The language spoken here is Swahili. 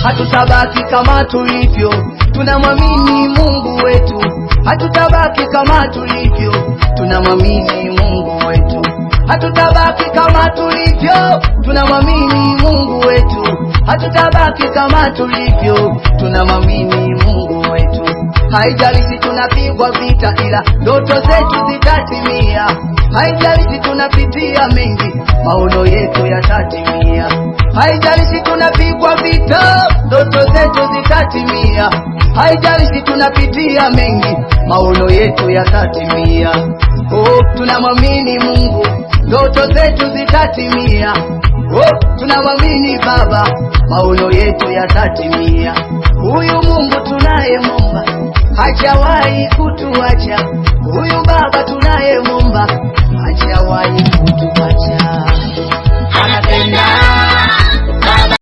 hatutabaki kama tulivyo, tunamwamini Mungu wetu. Hatutabaki kama tulivyo, tunamwamini Mungu wetu. Hatutabaki kama tulivyo, tunamwamini Mungu wetu. Hatutabaki kama tulivyo, tunamwamini Mungu wetu. Haijalishi tunapigwa vita, ila ndoto zetu zitatimia. Haijalishi tunapitia mengi, maono yetu yatatimia. Haijalishi tunapigwa vita, ndoto zetu zitatimia. Haijalishi tunapitia mengi, maono yetu yatatimia. Oh, tunamwamini Mungu, ndoto zetu zitatimia. Oh, tunamwamini Baba, maono yetu yatatimia. Huyu Mungu tunayemwomba hajawahi kutuacha. Huyu Baba tunayemwomba hajawahi